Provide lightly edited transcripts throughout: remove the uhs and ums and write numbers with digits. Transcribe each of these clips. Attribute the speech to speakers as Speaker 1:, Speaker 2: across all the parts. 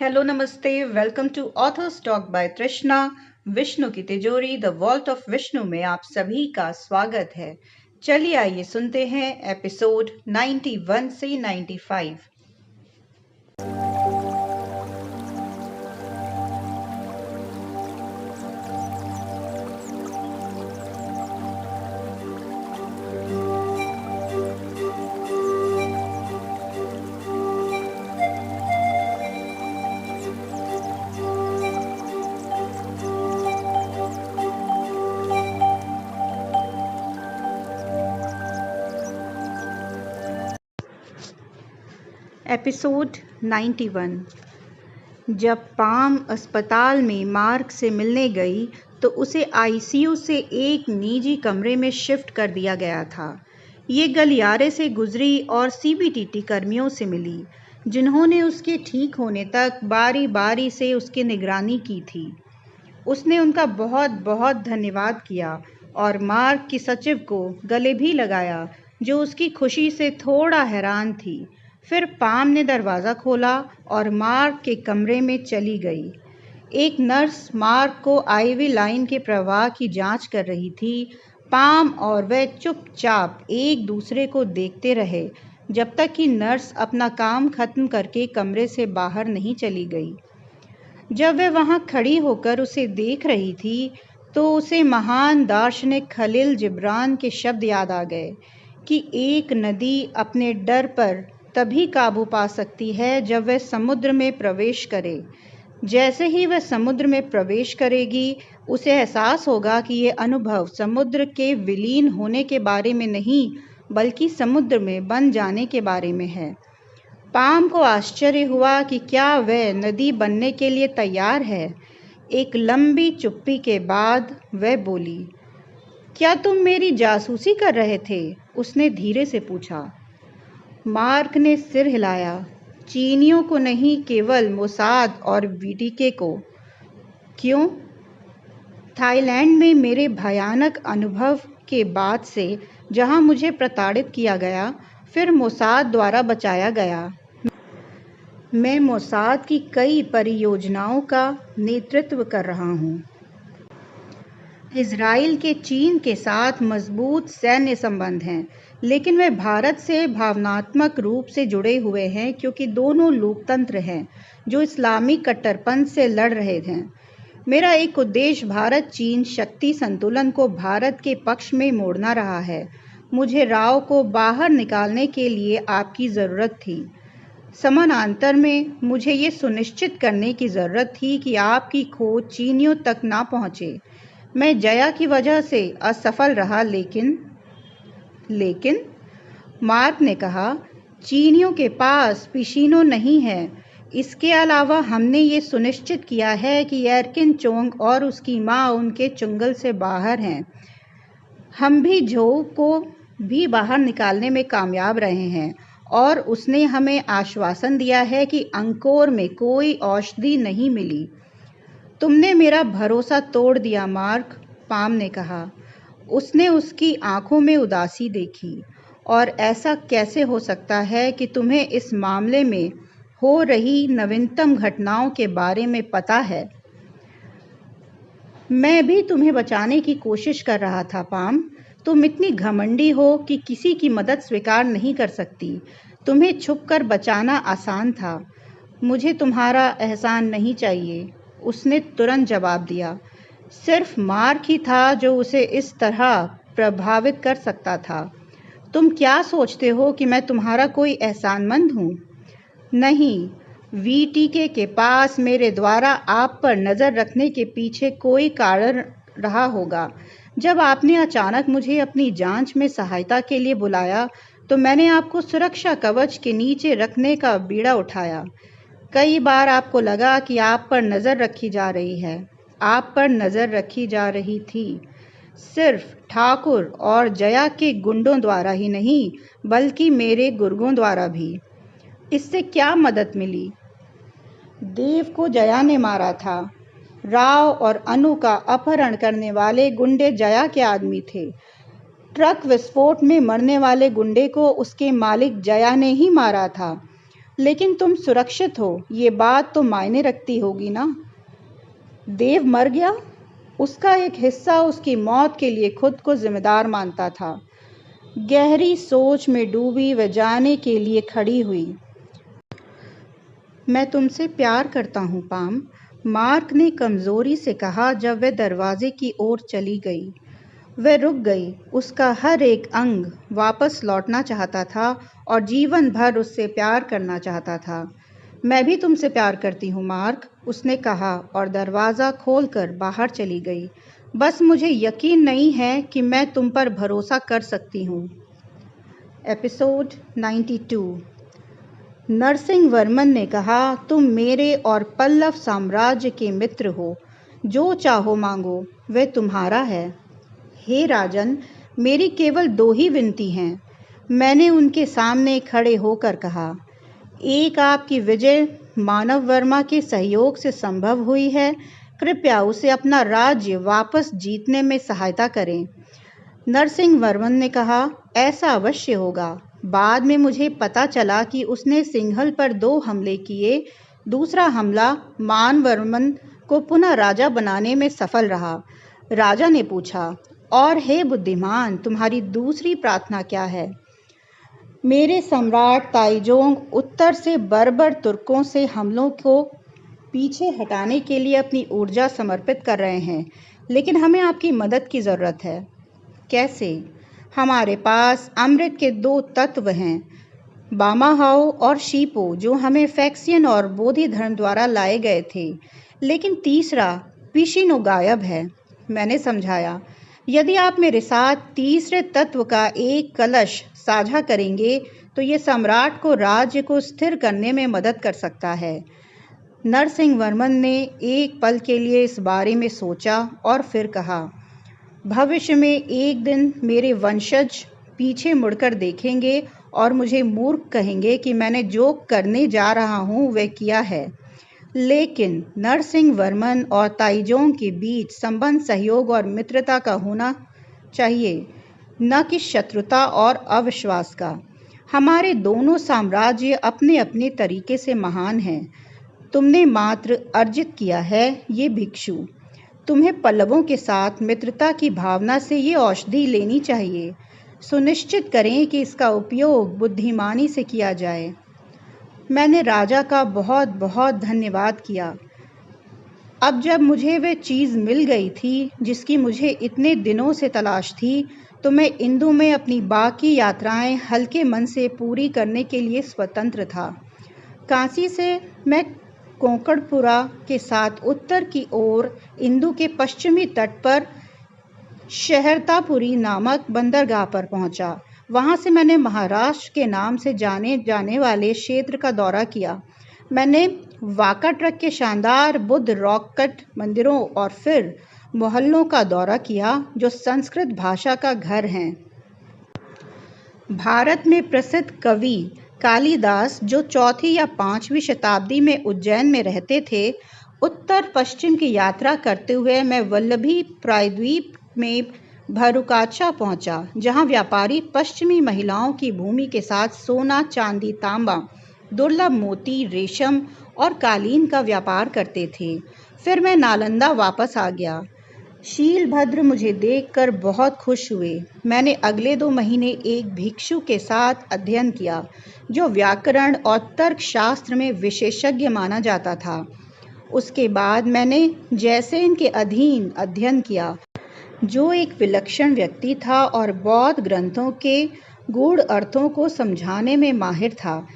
Speaker 1: Hello नमस्ते welcome to authors talk by Trishna. Vishnu की तिजोरी द वॉल्ट ऑफ विष्णु में आप सभी का स्वागत है। चलिए आइए सुनते हैं एपिसोड 91 से 95। एपिसोड 91। जब पाम अस्पताल में मार्क से मिलने गई तो उसे आईसीयू से एक निजी कमरे में शिफ्ट कर दिया गया था। ये गलियारे से गुजरी और सीबीटीटी कर्मियों से मिली, जिन्होंने उसके ठीक होने तक बारी बारी से उसकी निगरानी की थी। उसने उनका बहुत बहुत धन्यवाद किया और मार्क की सचिव को गले भी लगाया, जो उसकी खुशी से थोड़ा हैरान थी। फिर पाम ने दरवाज़ा खोला और मार्क के कमरे में चली गई। एक नर्स मार्क को आईवी लाइन के प्रवाह की जांच कर रही थी। पाम और वह चुपचाप एक दूसरे को देखते रहे जब तक कि नर्स अपना काम खत्म करके कमरे से बाहर नहीं चली गई। जब वह वहां खड़ी होकर उसे देख रही थी तो उसे महान दार्शनिक खलील जिब्रान के शब्द याद आ गए कि एक नदी अपने डर पर तभी काबू पा सकती है जब वह समुद्र में प्रवेश करे। जैसे ही वह समुद्र में प्रवेश करेगी, उसे एहसास होगा कि यह अनुभव समुद्र के विलीन होने के बारे में नहीं, बल्कि समुद्र में बन जाने के बारे में है। पाम को आश्चर्य हुआ कि क्या वह नदी बनने के लिए तैयार है। एक लंबी चुप्पी के बाद वह बोली, क्या तुम मेरी जासूसी कर रहे थे? उसने धीरे से पूछा। मार्क ने सिर हिलाया। चीनियों को नहीं, केवल मोसाद और वीटीके को। क्यों? थाईलैंड में मेरे भयानक अनुभव के बाद से, जहां मुझे प्रताड़ित किया गया, फिर मोसाद द्वारा बचाया गया। मैं मोसाद की कई परियोजनाओं का नेतृत्व कर रहा हूं। इजराइल के चीन के साथ मजबूत सैन्य संबंध हैं, लेकिन वे भारत से भावनात्मक रूप से जुड़े हुए हैं क्योंकि दोनों लोकतंत्र हैं जो इस्लामी कट्टरपंथ से लड़ रहे हैं। मेरा एक उद्देश्य भारत चीन शक्ति संतुलन को भारत के पक्ष में मोड़ना रहा है। मुझे राव को बाहर निकालने के लिए आपकी ज़रूरत थी। समानांतर में मुझे ये सुनिश्चित करने की ज़रूरत थी कि आपकी खोज चीनियों तक ना पहुँचे। मैं जया की वजह से असफल रहा, लेकिन मार्क ने कहा, चीनियों के पास पिशीनो नहीं है। इसके अलावा हमने ये सुनिश्चित किया है कि एरकिन चोंग और उसकी माँ उनके चुंगल से बाहर हैं। हम भी झो को भी बाहर निकालने में कामयाब रहे हैं और उसने हमें आश्वासन दिया है कि अंकोर में कोई औषधि नहीं मिली। तुमने मेरा भरोसा तोड़ दिया मार्क, पाम ने कहा। उसने उसकी आंखों में उदासी देखी। और ऐसा कैसे हो सकता है कि तुम्हें इस मामले में हो रही नवीनतम घटनाओं के बारे में पता है? मैं भी तुम्हें बचाने की कोशिश कर रहा था पाम। तुम इतनी घमंडी हो कि किसी की मदद स्वीकार नहीं कर सकती। तुम्हें छुपकर बचाना आसान था। मुझे तुम्हारा एहसान नहीं चाहिए, उसने तुरंत जवाब दिया। सिर्फ मार्क ही था जो उसे इस तरह प्रभावित कर सकता था। तुम क्या सोचते हो कि मैं तुम्हारा कोई एहसानमंद हूँ? नहीं, वीटीके के पास मेरे द्वारा आप पर नज़र रखने के पीछे कोई कारण रहा होगा। जब आपने अचानक मुझे अपनी जांच में सहायता के लिए बुलाया तो मैंने आपको सुरक्षा कवच के नीचे रखने का बीड़ा उठाया। कई बार आपको लगा कि आप पर नज़र रखी जा रही है। आप पर नज़र रखी जा रही थी, सिर्फ ठाकुर और जया के गुंडों द्वारा ही नहीं, बल्कि मेरे गुर्गों द्वारा भी। इससे क्या मदद मिली? देव को जया ने मारा था। राव और अनु का अपहरण करने वाले गुंडे जया के आदमी थे। ट्रक विस्फोट में मरने वाले गुंडे को उसके मालिक जया ने ही मारा था। लेकिन तुम सुरक्षित हो, ये बात तो मायने रखती होगी ना। देव मर गया? उसका एक हिस्सा उसकी मौत के लिए खुद को जिम्मेदार मानता था। गहरी सोच में डूबी वह जाने के लिए खड़ी हुई। मैं तुमसे प्यार करता हूँ पाम, मार्क ने कमजोरी से कहा जब वह दरवाजे की ओर चली गई। वह रुक गई। उसका हर एक अंग वापस लौटना चाहता था और जीवन भर उससे प्यार करना चाहता था। मैं भी तुमसे प्यार करती हूँ मार्क, उसने कहा और दरवाज़ा खोलकर बाहर चली गई। बस मुझे यकीन नहीं है कि मैं तुम पर भरोसा कर सकती हूँ। एपिसोड 92। नरसिंह वर्मन ने कहा, तुम मेरे और पल्लव साम्राज्य के मित्र हो। जो चाहो मांगो, वह तुम्हारा है। हे राजन, मेरी केवल 2 ही विनती हैं, मैंने उनके सामने खड़े होकर कहा। एक, आपकी विजय मानव वर्मा के सहयोग से संभव हुई है। कृपया उसे अपना राज्य वापस जीतने में सहायता करें। नरसिंह वर्मन ने कहा, ऐसा अवश्य होगा। बाद में मुझे पता चला कि उसने सिंघल पर 2 हमले किए। दूसरा हमला मानवर्मन को पुनः राजा बनाने में सफल रहा। राजा ने पूछा, और हे बुद्धिमान, तुम्हारी दूसरी प्रार्थना क्या है? मेरे सम्राट ताइजोंग उत्तर से बर्बर तुर्कों से हमलों को पीछे हटाने के लिए अपनी ऊर्जा समर्पित कर रहे हैं, लेकिन हमें आपकी मदद की ज़रूरत है। कैसे? हमारे पास अमृत के 2 तत्व हैं, बामाहाओ और शीपो, जो हमें फैक्सियन और बोधि धर्म द्वारा लाए गए थे, लेकिन तीसरा पिशिनो गायब है। मैंने समझाया, यदि आप मेरे साथ तीसरे तत्व का एक कलश साझा करेंगे तो ये सम्राट को राज्य को स्थिर करने में मदद कर सकता है। नरसिंह वर्मन ने एक पल के लिए इस बारे में सोचा और फिर कहा, भविष्य में एक दिन मेरे वंशज पीछे मुड़कर देखेंगे और मुझे मूर्ख कहेंगे कि मैंने जो करने जा रहा हूँ वह किया है। लेकिन नरसिंह वर्मन और ताइजोंग के बीच संबंध सहयोग और मित्रता का होना चाहिए, न कि शत्रुता और अविश्वास का। हमारे दोनों साम्राज्य अपने अपने तरीके से महान हैं। तुमने मात्र अर्जित किया है ये भिक्षु। तुम्हें पल्लवों के साथ मित्रता की भावना से ये औषधि लेनी चाहिए। सुनिश्चित करें कि इसका उपयोग बुद्धिमानी से किया जाए। मैंने राजा का बहुत बहुत धन्यवाद किया। अब जब मुझे वह चीज़ मिल गई थी जिसकी मुझे इतने दिनों से तलाश थी, तो मैं इंदु में अपनी बाकी यात्राएं हल्के मन से पूरी करने के लिए स्वतंत्र था। काशी से मैं कोंकणपुरा के साथ उत्तर की ओर इंदु के पश्चिमी तट पर शहरतापुरी नामक बंदरगाह पर पहुंचा। वहां से मैंने महाराष्ट्र के नाम से जाने जाने वाले क्षेत्र का दौरा किया। मैंने वाकाटक के शानदार बुद्ध रॉक कट मंदिरों और फिर मोहल्लों का दौरा किया जो संस्कृत भाषा का घर हैं। भारत में प्रसिद्ध कवि कालिदास, जो 4वीं या 5वीं शताब्दी में उज्जैन में रहते थे, उत्तर पश्चिम की यात्रा करते हुए मैं वल्लभी प्रायद्वीप में भरुकाचा पहुंचा, जहां व्यापारी पश्चिमी महिलाओं की भूमि के साथ सोना, चांदी, तांबा, दुर्लभ मोती, रेशम और कालीन का व्यापार करते थे। फिर मैं नालंदा वापस आ गया। शीलभद्र मुझे देखकर बहुत खुश हुए। मैंने अगले 2 महीने एक भिक्षु के साथ अध्ययन किया, जो व्याकरण और तर्कशास्त्र में विशेषज्ञ माना जाता था। उसके बाद मैंने जैसेन के अधीन अध्ययन किया, जो एक विलक्षण व्यक्ति था और बौद्ध ग्रंथों के गूढ़ अर्थों को समझाने में माहिर था।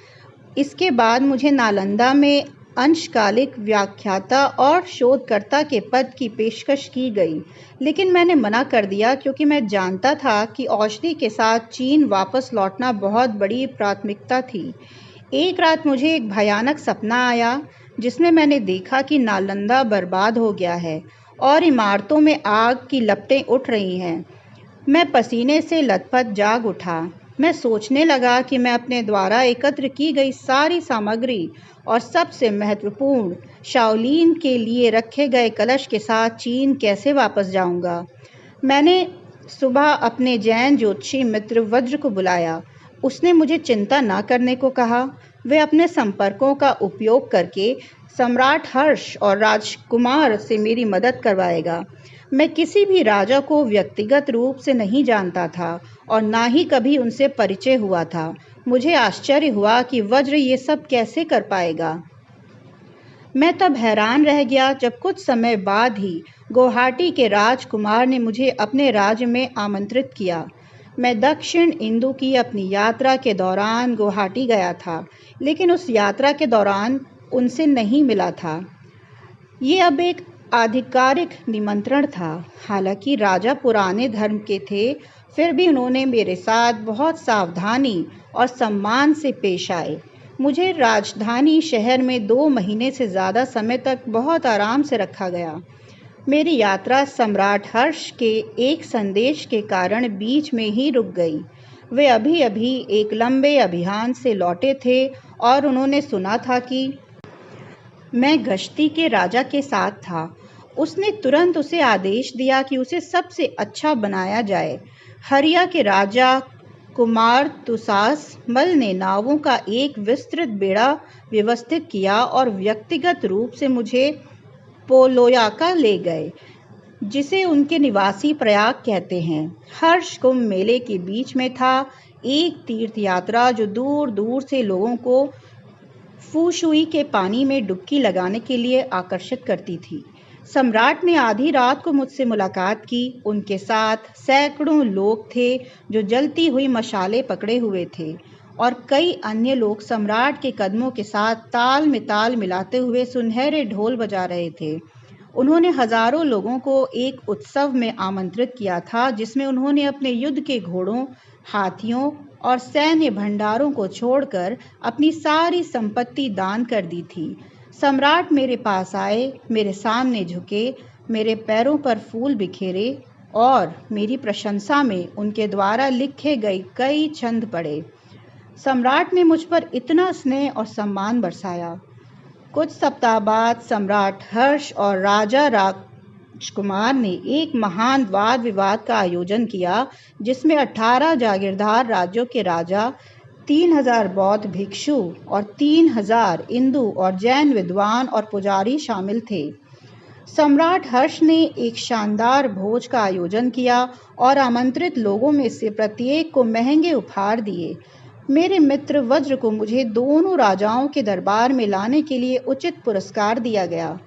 Speaker 1: इसके बाद मुझे नालंदा में अंशकालिक व्याख्याता और शोधकर्ता के पद की पेशकश की गई, लेकिन मैंने मना कर दिया क्योंकि मैं जानता था कि औषधि के साथ चीन वापस लौटना बहुत बड़ी प्राथमिकता थी। एक रात मुझे एक भयानक सपना आया जिसमें मैंने देखा कि नालंदा बर्बाद हो गया है और इमारतों में आग की लपटें उठ रही हैं। मैं पसीने से लथपथ जाग उठा। मैं सोचने लगा कि मैं अपने द्वारा एकत्र की गई सारी सामग्री और सबसे महत्वपूर्ण शाओलिन के लिए रखे गए कलश के साथ चीन कैसे वापस जाऊंगा। मैंने सुबह अपने जैन ज्योतिषी मित्र वज्र को बुलाया। उसने मुझे चिंता न करने को कहा। वे अपने संपर्कों का उपयोग करके सम्राट हर्ष और राजकुमार से मेरी मदद करवाएगा। मैं किसी भी राजा को व्यक्तिगत रूप से नहीं जानता था और ना ही कभी उनसे परिचय हुआ था। मुझे आश्चर्य हुआ कि वज्र ये सब कैसे कर पाएगा। मैं तब हैरान रह गया जब कुछ समय बाद ही गुवाहाटी के राजकुमार ने मुझे अपने राज्य में आमंत्रित किया। मैं दक्षिण इंदु की अपनी यात्रा के दौरान गुवाहाटी गया था, लेकिन उस यात्रा के दौरान उनसे नहीं मिला था। ये अब एक आधिकारिक निमंत्रण था। हालांकि राजा पुराने धर्म के थे, फिर भी उन्होंने मेरे साथ बहुत सावधानी और सम्मान से पेश आए। मुझे राजधानी शहर में 2 महीने से ज़्यादा समय तक बहुत आराम से रखा गया। मेरी यात्रा सम्राट हर्ष के एक संदेश के कारण बीच में ही रुक गई। वे अभी-अभी एक लंबे अभियान से लौटे थे और उन्होंने सुना था कि मैं गश्ती के राजा के साथ था। उसने तुरंत उसे आदेश दिया कि उसे सबसे अच्छा बनाया जाए। हरिया के राजा कुमार तुसास मल ने नावों का एक विस्तृत बेड़ा व्यवस्थित किया और व्यक्तिगत रूप से मुझे पोलोयाका ले गए, जिसे उनके निवासी प्रयाग कहते हैं। हर्ष कुंभ मेले के बीच में था, एक तीर्थ यात्रा जो दूर दूर से लोगों को फूशुई के पानी में डुबकी लगाने के लिए आकर्षित करती थी। सम्राट ने आधी रात को मुझसे मुलाकात की। उनके साथ सैकड़ों लोग थे जो जलती हुई मशालें पकड़े हुए थे और कई अन्य लोग सम्राट के कदमों के साथ ताल में ताल मिलाते हुए सुनहरे ढोल बजा रहे थे। उन्होंने हजारों लोगों को एक उत्सव में आमंत्रित किया था जिसमें उन्होंने अपने युद्ध के घोड़ों, हाथियों और सैन्य भंडारों को छोड़कर अपनी सारी संपत्ति दान कर दी थी। सम्राट मेरे पास आए, मेरे सामने झुके, मेरे पैरों पर फूल बिखेरे और मेरी प्रशंसा में उनके द्वारा लिखे गए कई छंद पढ़े। सम्राट ने मुझ पर इतना स्नेह और सम्मान बरसाया। कुछ सप्ताह बाद सम्राट हर्ष और राजा राजकुमार ने एक महान वाद विवाद का आयोजन किया, जिसमें 18 जागीरदार राज्यों के राजा, 3000 बौद्ध भिक्षु और 3000 हिंदू और जैन विद्वान और पुजारी शामिल थे। सम्राट हर्ष ने एक शानदार भोज का आयोजन किया और आमंत्रित लोगों में से प्रत्येक को महंगे उपहार दिए। मेरे मित्र वज्र को मुझे दोनों राजाओं के दरबार में लाने के लिए उचित पुरस्कार दिया गया।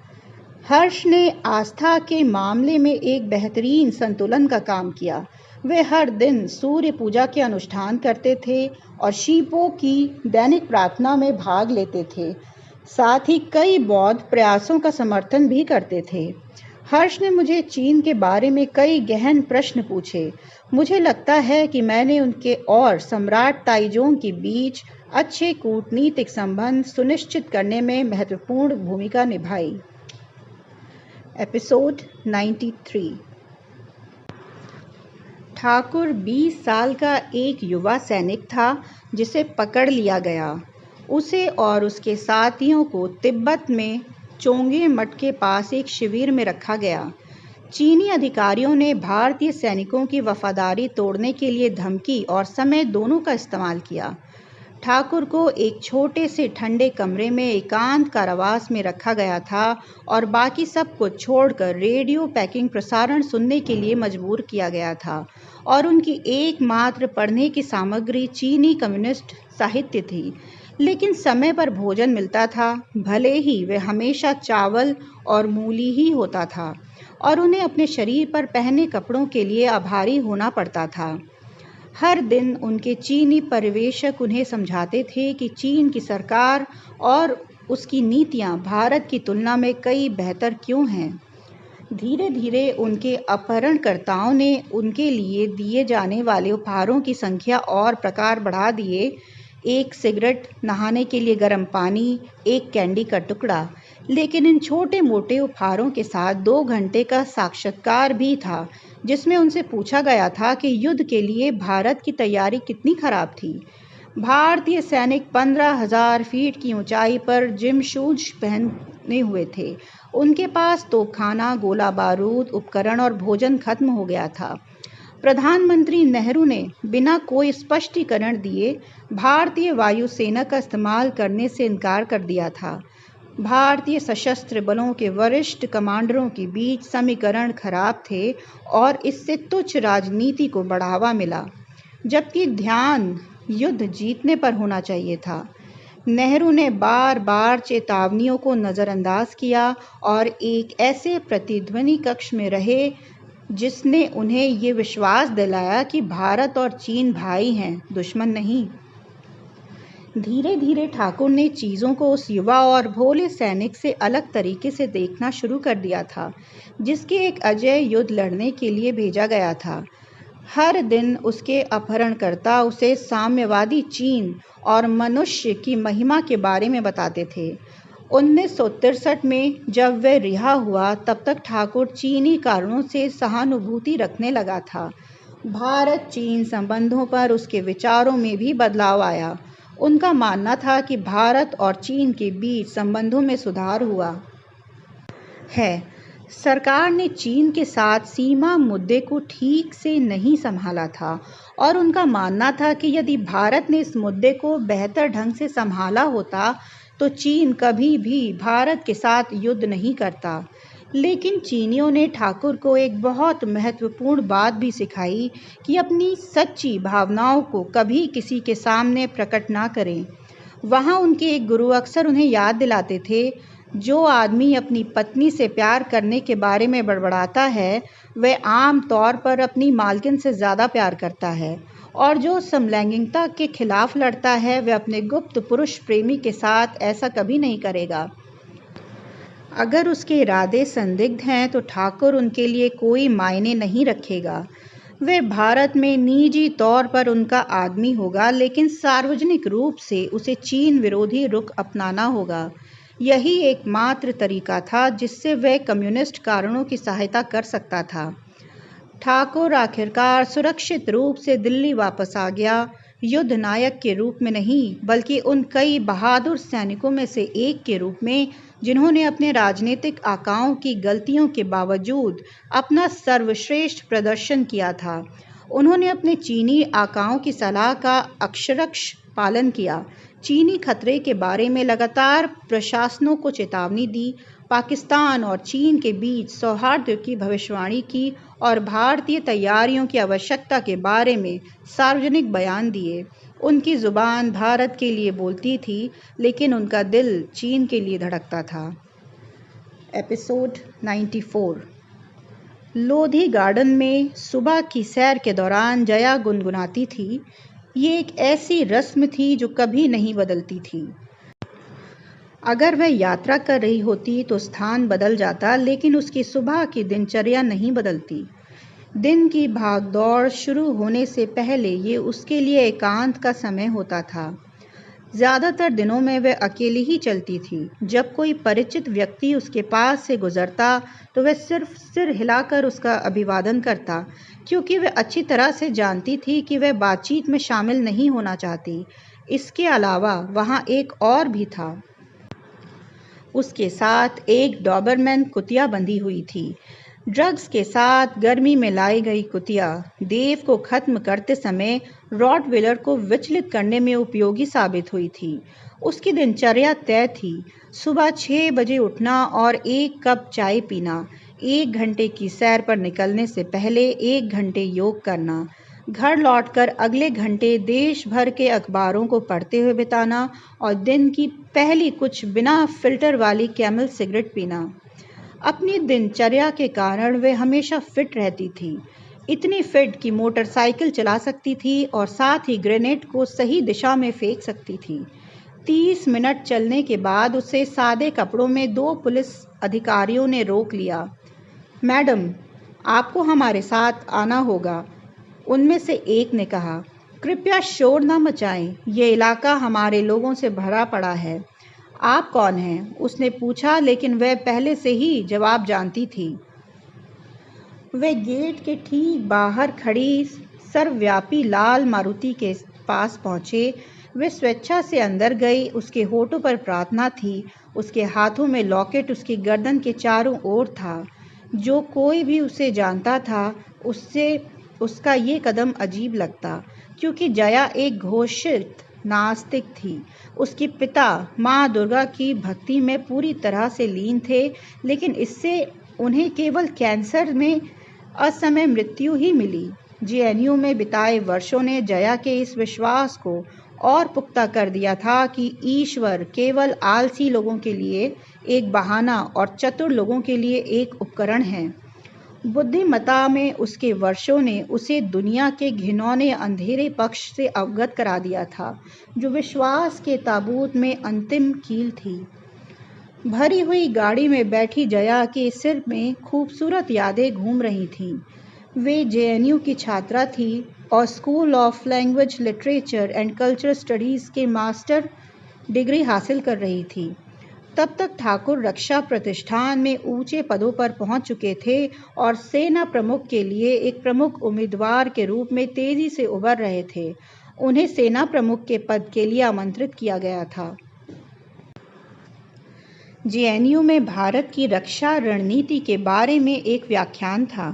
Speaker 1: हर्ष ने आस्था के मामले में एक बेहतरीन संतुलन का काम किया। वे हर दिन सूर्य पूजा के अनुष्ठान करते थे और शिवों की दैनिक प्रार्थना में भाग लेते थे। साथ ही कई बौद्ध प्रयासों का समर्थन भी करते थे। हर्ष ने मुझे चीन के बारे में कई गहन प्रश्न पूछे। मुझे लगता है कि मैंने उनके और सम्राट ताइजोंग के बीच अच्छे कूटनीतिक संबंध सुनिश्चित करने में महत्वपूर्ण भूमिका निभाई। एपिसोड 93। ठाकुर 20 साल का एक युवा सैनिक था जिसे पकड़ लिया गया। उसे और उसके साथियों को तिब्बत में चोंगे मठ के पास एक शिविर में रखा गया। चीनी अधिकारियों ने भारतीय सैनिकों की वफादारी तोड़ने के लिए धमकी और समय दोनों का इस्तेमाल किया। ठाकुर को एक छोटे से ठंडे कमरे में एकांत कारावास में रखा गया था और बाकी सब को छोड़कर रेडियो पैकिंग प्रसारण सुनने के लिए मजबूर किया गया था और उनकी एकमात्र पढ़ने की सामग्री चीनी कम्युनिस्ट साहित्य थी। लेकिन समय पर भोजन मिलता था, भले ही वह हमेशा चावल और मूली ही होता था, और उन्हें अपने शरीर पर पहने कपड़ों के लिए आभारी होना पड़ता था। हर दिन उनके चीनी पर्यवेक्षक उन्हें समझाते थे कि चीन की सरकार और उसकी नीतियां भारत की तुलना में कई बेहतर क्यों हैं। धीरे धीरे उनके अपहरणकर्ताओं ने उनके लिए दिए जाने वाले उपहारों की संख्या और प्रकार बढ़ा दिए। एक सिगरेट, नहाने के लिए गर्म पानी, एक कैंडी का टुकड़ा। लेकिन इन छोटे मोटे उपहारों के साथ 2 घंटे का साक्षात्कार भी था, जिसमें उनसे पूछा गया था कि युद्ध के लिए भारत की तैयारी कितनी खराब थी। भारतीय सैनिक 15,000 फीट की ऊंचाई पर जिम शूज पहने हुए थे। उनके पास तोपखाना, गोला बारूद, उपकरण और भोजन खत्म हो गया था। प्रधानमंत्री नेहरू ने बिना कोई स्पष्टीकरण दिए भारतीय वायुसेना का इस्तेमाल करने से इनकार कर दिया था। भारतीय सशस्त्र बलों के वरिष्ठ कमांडरों के बीच समीकरण खराब थे और इससे तुच्छ राजनीति को बढ़ावा मिला, जबकि ध्यान युद्ध जीतने पर होना चाहिए था। नेहरू ने बार बार चेतावनियों को नज़रअंदाज किया और एक ऐसे प्रतिध्वनि कक्ष में रहे जिसने उन्हें ये विश्वास दिलाया कि भारत और चीन भाई हैं, दुश्मन नहीं। धीरे धीरे ठाकुर ने चीज़ों को उस युवा और भोले सैनिक से अलग तरीके से देखना शुरू कर दिया था, जिसके एक अजय युद्ध लड़ने के लिए भेजा गया था। हर दिन उसके अपहरणकर्ता उसे साम्यवादी चीन और मनुष्य की महिमा के बारे में बताते थे। 1963 में जब वह रिहा हुआ, तब तक ठाकुर चीनी कारणों से सहानुभूति रखने लगा था। भारत चीन संबंधों पर उसके विचारों में भी बदलाव आया। उनका मानना था कि भारत और चीन के बीच संबंधों में सुधार हुआ है। सरकार ने चीन के साथ सीमा मुद्दे को ठीक से नहीं संभाला था और उनका मानना था कि यदि भारत ने इस मुद्दे को बेहतर ढंग से संभाला होता तो चीन कभी भी भारत के साथ युद्ध नहीं करता। लेकिन चीनियों ने ठाकुर को एक बहुत महत्वपूर्ण बात भी सिखाई कि अपनी सच्ची भावनाओं को कभी किसी के सामने प्रकट ना करें। वहाँ उनके एक गुरु अक्सर उन्हें याद दिलाते थे, जो आदमी अपनी पत्नी से प्यार करने के बारे में बड़बड़ाता है, वह आम तौर पर अपनी मालकिन से ज़्यादा प्यार करता है, और जो समलैंगिकता के खिलाफ लड़ता है, वह अपने गुप्त पुरुष प्रेमी के साथ ऐसा कभी नहीं करेगा। अगर उसके इरादे संदिग्ध हैं तो ठाकुर उनके लिए कोई मायने नहीं रखेगा। वह भारत में निजी तौर पर उनका आदमी होगा, लेकिन सार्वजनिक रूप से उसे चीन विरोधी रुख अपनाना होगा। यही एकमात्र तरीका था जिससे वह कम्युनिस्ट कारणों की सहायता कर सकता था। ठाकुर आखिरकार सुरक्षित रूप से दिल्ली वापस आ गया, युद्ध नायक के रूप में नहीं, बल्कि उन कई बहादुर सैनिकों में से एक के रूप में जिन्होंने अपने राजनीतिक आकाओं की गलतियों के बावजूद अपना सर्वश्रेष्ठ प्रदर्शन किया था। उन्होंने अपने चीनी आकाओं की सलाह का अक्षरश पालन किया, चीनी खतरे के बारे में लगातार प्रशासनों को चेतावनी दी, पाकिस्तान और चीन के बीच सौहार्द की भविष्यवाणी की और भारतीय तैयारियों की आवश्यकता के बारे में सार्वजनिक बयान दिए। उनकी ज़ुबान भारत के लिए बोलती थी, लेकिन उनका दिल चीन के लिए धड़कता था। एपिसोड 94। लोधी गार्डन में सुबह की सैर के दौरान जया गुनगुनाती थी, ये एक ऐसी रस्म थी जो कभी नहीं बदलती थी। अगर वह यात्रा कर रही होती तो स्थान बदल जाता, लेकिन उसकी सुबह की दिनचर्या नहीं बदलती। दिन की भागदौड़ शुरू होने से पहले ये उसके लिए एकांत का समय होता था। ज़्यादातर दिनों में वह अकेली ही चलती थी। जब कोई परिचित व्यक्ति उसके पास से गुजरता तो वह सिर्फ सिर हिलाकर उसका अभिवादन करता, क्योंकि वह अच्छी तरह से जानती थी कि वह बातचीत में शामिल नहीं होना चाहती। इसके अलावा वहाँ एक और भी था। उसके साथ एक डॉबरमैन कुतिया बंधी हुई थी। ड्रग्स के साथ गर्मी में लाई गई कुतिया देव को खत्म करते समय रॉटविलर को विचलित करने में उपयोगी साबित हुई थी। उसकी दिनचर्या तय थी, सुबह 6 बजे उठना और 1 कप चाय पीना, 1 घंटे की सैर पर निकलने से पहले 1 घंटे योग करना, घर लौटकर अगले घंटे देश भर के अखबारों को पढ़ते हुए बिताना और दिन की पहली कुछ बिना फिल्टर वाली कैमल सिगरेट पीना। अपनी दिनचर्या के कारण वे हमेशा फिट रहती थी, इतनी फिट कि मोटरसाइकिल चला सकती थी और साथ ही ग्रेनेड को सही दिशा में फेंक सकती थी। 30 मिनट चलने के बाद उसे सादे कपड़ों में 2 पुलिस अधिकारियों ने रोक लिया। मैडम, आपको हमारे साथ आना होगा, उनमें से एक ने कहा। कृपया शोर न मचाएं, ये इलाका हमारे लोगों से भरा पड़ा है। आप कौन हैं? उसने पूछा, लेकिन वह पहले से ही जवाब जानती थी। वे गेट के ठीक बाहर खड़ी सर्वव्यापी लाल मारुति के पास पहुंचे। वे स्वेच्छा से अंदर गई। उसके होठों पर प्रार्थना थी, उसके हाथों में लॉकेट उसकी गर्दन के चारों ओर था। जो कोई भी उसे जानता था, उससे उसका ये कदम अजीब लगता, क्योंकि जया एक घोषित नास्तिक थी। उसके पिता माँ दुर्गा की भक्ति में पूरी तरह से लीन थे, लेकिन इससे उन्हें केवल कैंसर में असमय मृत्यु ही मिली। जेएनयू में बिताए वर्षों ने जया के इस विश्वास को और पुख्ता कर दिया था कि ईश्वर केवल आलसी लोगों के लिए एक बहाना और चतुर लोगों के लिए एक उपकरण है। बुद्धिमत्ता में उसके वर्षों ने उसे दुनिया के घिनौने अंधेरे पक्ष से अवगत करा दिया था, जो विश्वास के ताबूत में अंतिम कील थी। भरी हुई गाड़ी में बैठी जया के सिर में खूबसूरत यादें घूम रही थीं। वे जेएनयू की छात्रा थी और school of language literature and cultural studies के मास्टर डिग्री हासिल कर रही थी। तब तक ठाकुर रक्षा प्रतिष्ठान में ऊंचे पदों पर पहुंच चुके थे और सेना प्रमुख के लिए एक प्रमुख उम्मीदवार के रूप में तेजी से उभर रहे थे। उन्हें सेना प्रमुख के पद के लिए आमंत्रित किया गया था। जेएनयू में भारत की रक्षा रणनीति के बारे में एक व्याख्यान था।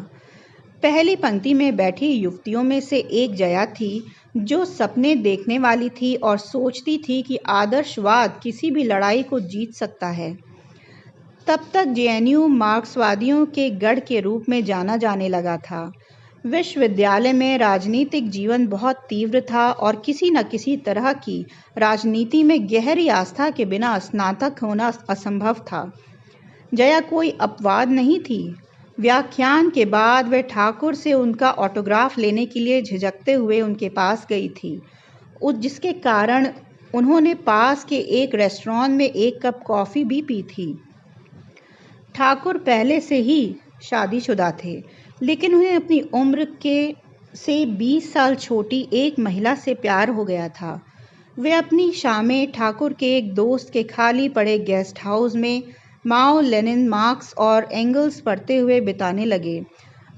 Speaker 1: पहली पंक्ति में बैठी युवतियों में से एक जया थी, जो सपने देखने वाली थी और सोचती थी कि आदर्शवाद किसी भी लड़ाई को जीत सकता है। तब तक जेएनयू मार्क्सवादियों के गढ़ के रूप में जाना जाने लगा था। विश्वविद्यालय में राजनीतिक जीवन बहुत तीव्र था और किसी न किसी तरह की राजनीति में गहरी आस्था के बिना स्नातक होना असंभव था। जया कोई अपवाद नहीं थी। व्याख्यान के बाद वह ठाकुर से उनका ऑटोग्राफ लेने के लिए झिझकते हुए उनके पास गई थी, जिसके कारण उन्होंने पास के एक रेस्टोरेंट में एक कप कॉफ़ी भी पी थी। ठाकुर पहले से ही शादीशुदा थे, लेकिन उन्हें अपनी उम्र के से 20 साल छोटी एक महिला से प्यार हो गया था। वे अपनी शामें ठाकुर के एक दोस्त के खाली पड़े गेस्ट हाउस में माओ, लेनिन, मार्क्स और एंगल्स पढ़ते हुए बिताने लगे।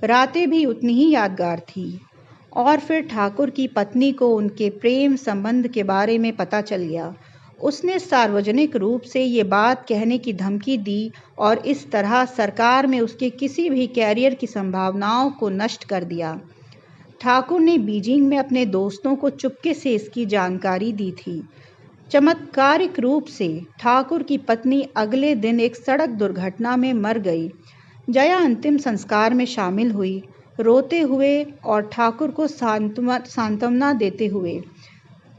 Speaker 1: रातें भी उतनी ही यादगार थी। और फिर ठाकुर की पत्नी को उनके प्रेम संबंध के बारे में पता चल गया। उसने सार्वजनिक रूप से ये बात कहने की धमकी दी और इस तरह सरकार में उसके किसी भी कैरियर की संभावनाओं को नष्ट कर दिया। ठाकुर ने बीजिंग में अपने दोस्तों को चुपके से इसकी जानकारी दी थी। चमत्कारिक रूप से ठाकुर की पत्नी अगले दिन एक सड़क दुर्घटना में मर गई। जया अंतिम संस्कार में शामिल हुई, रोते हुए और ठाकुर को सांत्वना देते हुए।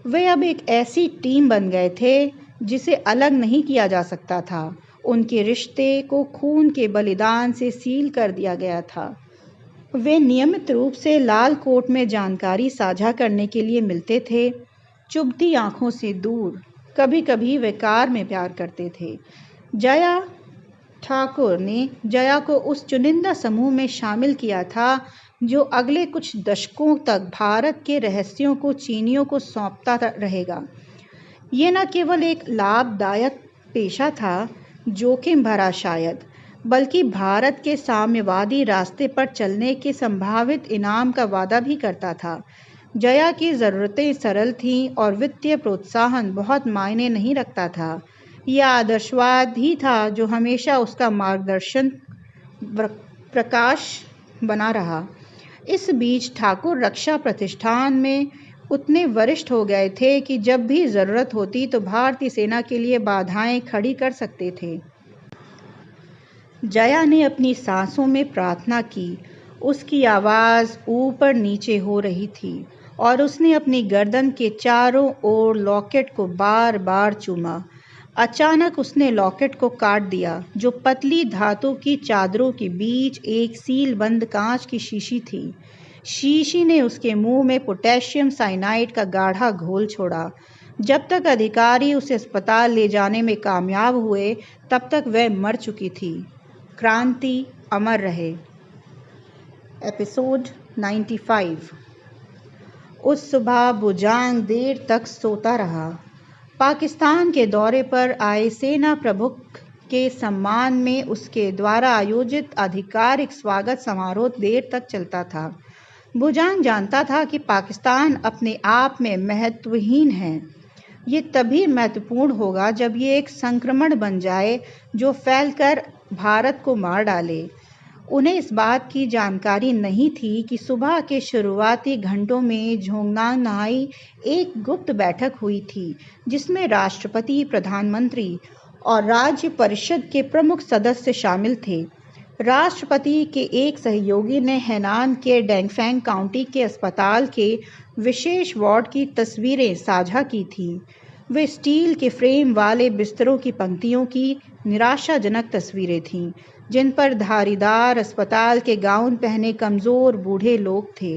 Speaker 1: वे अब एक ऐसी टीम बन गए थे जिसे अलग नहीं किया जा सकता था। उनके रिश्ते को खून के बलिदान से सील कर दिया गया था। वे नियमित रूप से लाल कोट में जानकारी साझा करने के लिए मिलते थे, चुभती आंखों से दूर। कभी कभी वे कार में प्यार करते थे। ठाकुर ने जया को उस चुनिंदा समूह में शामिल किया था जो अगले कुछ दशकों तक भारत के रहस्यों को चीनियों को सौंपता रहेगा। ये न केवल एक लाभदायक पेशा था, जोखिम भरा शायद, बल्कि भारत के साम्यवादी रास्ते पर चलने के संभावित इनाम का वादा भी करता था। जया की ज़रूरतें सरल थीं और वित्तीय प्रोत्साहन बहुत मायने नहीं रखता था। यह आदर्शवाद ही था जो हमेशा उसका मार्गदर्शन प्रकाश बना रहा। इस बीच ठाकुर रक्षा प्रतिष्ठान में उतने वरिष्ठ हो गए थे कि जब भी ज़रूरत होती तो भारतीय सेना के लिए बाधाएं खड़ी कर सकते थे। जया ने अपनी सांसों में प्रार्थना की। उसकी आवाज़ ऊपर नीचे हो रही थी और उसने अपनी गर्दन के चारों ओर लॉकेट को बार बार चूमा। अचानक उसने लॉकेट को काट दिया, जो पतली धातु की चादरों के बीच एक सील बंद कांच की शीशी थी। शीशी ने उसके मुंह में पोटेशियम साइनाइड का गाढ़ा घोल छोड़ा। जब तक अधिकारी उसे अस्पताल ले जाने में कामयाब हुए, तब तक वह मर चुकी थी। क्रांति अमर रहे। एपिसोड 95। उस सुबह बुजांग देर तक सोता रहा। पाकिस्तान के दौरे पर आए सेना प्रमुख के सम्मान में उसके द्वारा आयोजित आधिकारिक स्वागत समारोह देर तक चलता था। बुजांग जानता था कि पाकिस्तान अपने आप में महत्वहीन है। ये तभी महत्वपूर्ण होगा जब ये एक संक्रमण बन जाए जो फैलकर भारत को मार डाले। उन्हें इस बात की जानकारी नहीं थी कि सुबह के शुरुआती घंटों में झोंगनांग नहाई एक गुप्त बैठक हुई थी, जिसमें राष्ट्रपति, प्रधानमंत्री और राज्य परिषद के प्रमुख सदस्य शामिल थे। राष्ट्रपति के एक सहयोगी ने हेनान के डैंगफेंग काउंटी के अस्पताल के विशेष वार्ड की तस्वीरें साझा की थीं। वे स्टील के फ्रेम वाले बिस्तरों की पंक्तियों की निराशाजनक तस्वीरें थीं, जिन पर धारीदार अस्पताल के गाउन पहने कमज़ोर बूढ़े लोग थे।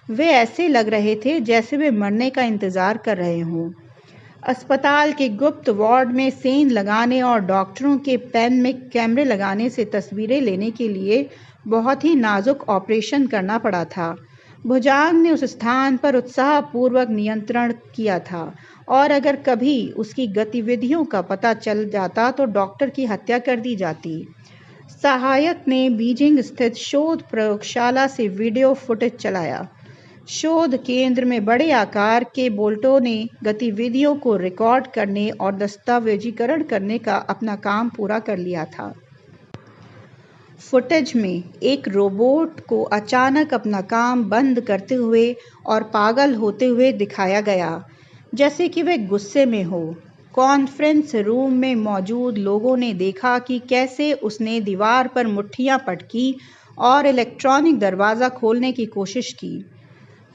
Speaker 1: वे ऐसे लग रहे थे जैसे वे मरने का इंतज़ार कर रहे हों। अस्पताल के गुप्त वार्ड में सेंध लगाने और डॉक्टरों के पेन में कैमरे लगाने से तस्वीरें लेने के लिए बहुत ही नाजुक ऑपरेशन करना पड़ा था। भुजांग ने उस स्थान पर उत्साहपूर्वक नियंत्रण किया था, और अगर कभी उसकी गतिविधियों का पता चल जाता तो डॉक्टर की हत्या कर दी जाती। सहायक ने बीजिंग स्थित शोध प्रयोगशाला से वीडियो फुटेज चलाया। शोध केंद्र में बड़े आकार के बोल्टों ने गतिविधियों को रिकॉर्ड करने और दस्तावेजीकरण करने का अपना काम पूरा कर लिया था। फुटेज में एक रोबोट को अचानक अपना काम बंद करते हुए और पागल होते हुए दिखाया गया, जैसे कि वह गुस्से में हो। कॉन्फ्रेंस रूम में मौजूद लोगों ने देखा कि कैसे उसने दीवार पर मुट्ठियां पटकी और इलेक्ट्रॉनिक दरवाज़ा खोलने की कोशिश की।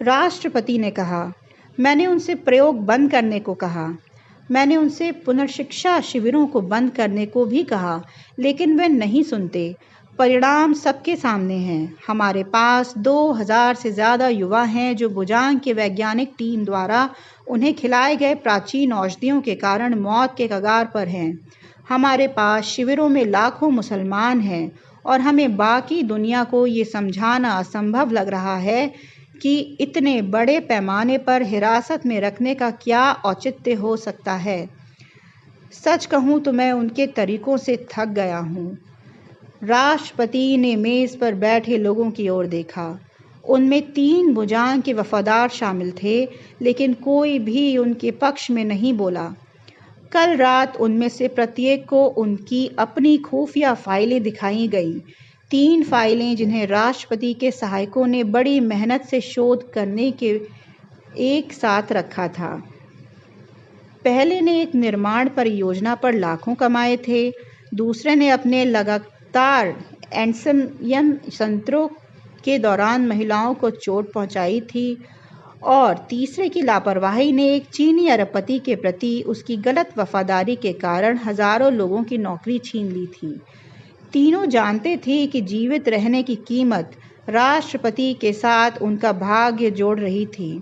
Speaker 1: राष्ट्रपति ने कहा, मैंने उनसे प्रयोग बंद करने को कहा। मैंने उनसे पुनर्शिक्षा शिविरों को बंद करने को भी कहा, लेकिन वे नहीं सुनते। परिणाम सबके सामने हैं। हमारे पास 2000 से ज़्यादा युवा हैं जो भुजांग के वैज्ञानिक टीम द्वारा उन्हें खिलाए गए प्राचीन औषधियों के कारण मौत के कगार पर हैं। हमारे पास शिविरों में लाखों मुसलमान हैं, और हमें बाकी दुनिया को ये समझाना असंभव लग रहा है कि इतने बड़े पैमाने पर हिरासत में रखने का क्या औचित्य हो सकता है। सच कहूँ तो मैं उनके तरीकों से थक गया हूँ। राष्ट्रपति ने मेज़ पर बैठे लोगों की ओर देखा। उनमें 3 भुजांग के वफादार शामिल थे, लेकिन कोई भी उनके पक्ष में नहीं बोला। कल रात उनमें से प्रत्येक को उनकी अपनी खुफिया फाइलें दिखाई गईं। 3 फाइलें जिन्हें राष्ट्रपति के सहायकों ने बड़ी मेहनत से शोध करने के एक साथ रखा था। पहले ने एक निर्माण परियोजना पर लाखों कमाए थे। दूसरे ने अपने लगातार एंसयन सत्रों के दौरान महिलाओं को चोट पहुंचाई थी, और तीसरे की लापरवाही ने एक चीनी अरबपति के प्रति उसकी गलत वफादारी के कारण हजारों लोगों की नौकरी छीन ली थी। तीनों जानते थे कि जीवित रहने की कीमत राष्ट्रपति के साथ उनका भाग्य जोड़ रही थी।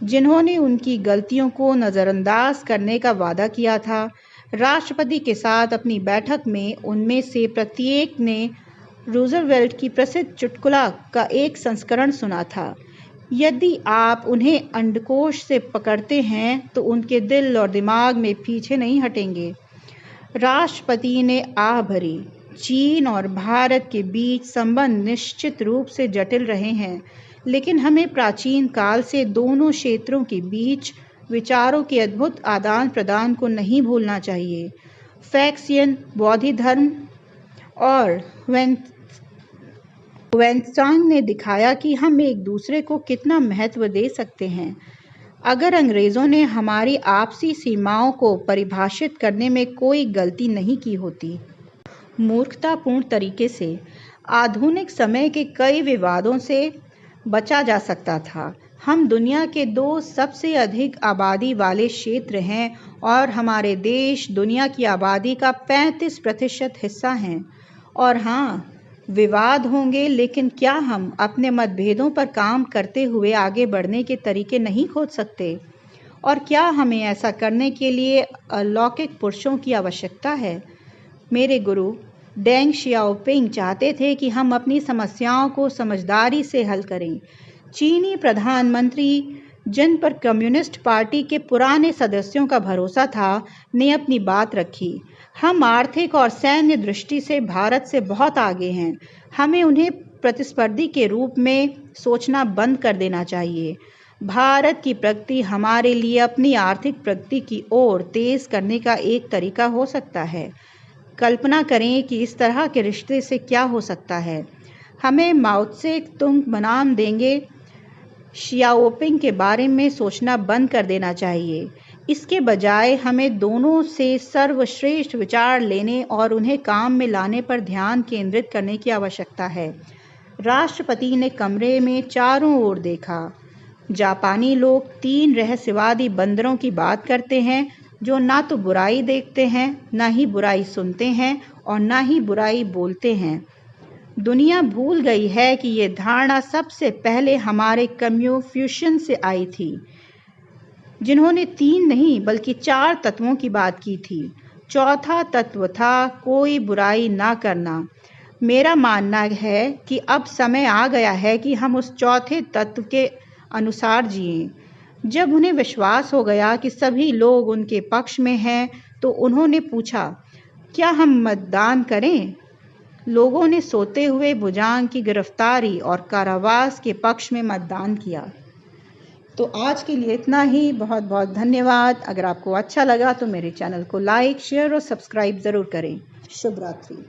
Speaker 1: जिन्होंने उनकी गलतियों को नज़रअंदाज करने का वादा किया था। राष्ट्रपति के साथ अपनी बैठक में उनमें से प्रत्येक ने रूजवेल्ट की प्रसिद्ध चुटकुला का एक संस्करण सुना था। यदि आप उन्हें अंडकोश से पकड़ते हैं तो उनके दिल और दिमाग में पीछे नहीं हटेंगे। राष्ट्रपति ने आह भरी। चीन और भारत के बीच संबंध निश्चित रूप से जटिल रहे हैं, लेकिन हमें प्राचीन काल से दोनों क्षेत्रों के बीच विचारों के अद्भुत आदान प्रदान को नहीं भूलना चाहिए। फैक्सियन, बौद्ध धर्म और वेन्त्सांग ने दिखाया कि हम एक दूसरे को कितना महत्व दे सकते हैं। अगर अंग्रेज़ों ने हमारी आपसी सीमाओं को परिभाषित करने में कोई गलती नहीं की होती, मूर्खतापूर्ण तरीके से आधुनिक समय के कई विवादों से बचा जा सकता था। हम दुनिया के 2 सबसे अधिक आबादी वाले क्षेत्र हैं, और हमारे देश दुनिया की आबादी का 35% हिस्सा हैं। और हाँ, विवाद होंगे, लेकिन क्या हम अपने मतभेदों पर काम करते हुए आगे बढ़ने के तरीके नहीं खोज सकते? और क्या हमें ऐसा करने के लिए अलौकिक पुरुषों की आवश्यकता है? मेरे गुरु डेंग शियाओपिंग चाहते थे कि हम अपनी समस्याओं को समझदारी से हल करें। चीनी प्रधानमंत्री, जिन पर कम्युनिस्ट पार्टी के पुराने सदस्यों का भरोसा था, ने अपनी बात रखी। हम आर्थिक और सैन्य दृष्टि से भारत से बहुत आगे हैं। हमें उन्हें प्रतिस्पर्धी के रूप में सोचना बंद कर देना चाहिए। भारत की प्रगति हमारे लिए अपनी आर्थिक प्रगति की ओर तेज करने का एक तरीका हो सकता है। कल्पना करें कि इस तरह के रिश्ते से क्या हो सकता है। हमें माओ त्से तुंग बनाम देंगे शियाओपिंग के बारे में सोचना बंद कर देना चाहिए। इसके बजाय हमें दोनों से सर्वश्रेष्ठ विचार लेने और उन्हें काम में लाने पर ध्यान केंद्रित करने की आवश्यकता है। राष्ट्रपति ने कमरे में चारों ओर देखा। जापानी लोग 3 रहस्यवादी बंदरों की बात करते हैं जो ना तो बुराई देखते हैं, ना ही बुराई सुनते हैं और ना ही बुराई बोलते हैं। दुनिया भूल गई है कि ये धारणा सबसे पहले हमारे कन्फ्यूशियस से आई थी, जिन्होंने 3 नहीं बल्कि 4 तत्वों की बात की थी। चौथा तत्व था कोई बुराई ना करना। मेरा मानना है कि अब समय आ गया है कि हम उस चौथे तत्व के अनुसार जिएं। जब उन्हें विश्वास हो गया कि सभी लोग उनके पक्ष में हैं, तो उन्होंने पूछा, क्या हम मतदान करें? लोगों ने सोते हुए बुजांग की गिरफ्तारी और कारावास के पक्ष में मतदान किया। तो आज के लिए इतना ही। बहुत बहुत धन्यवाद। अगर आपको अच्छा लगा तो मेरे चैनल को लाइक, शेयर और सब्सक्राइब ज़रूर करें। शुभ रात्रि।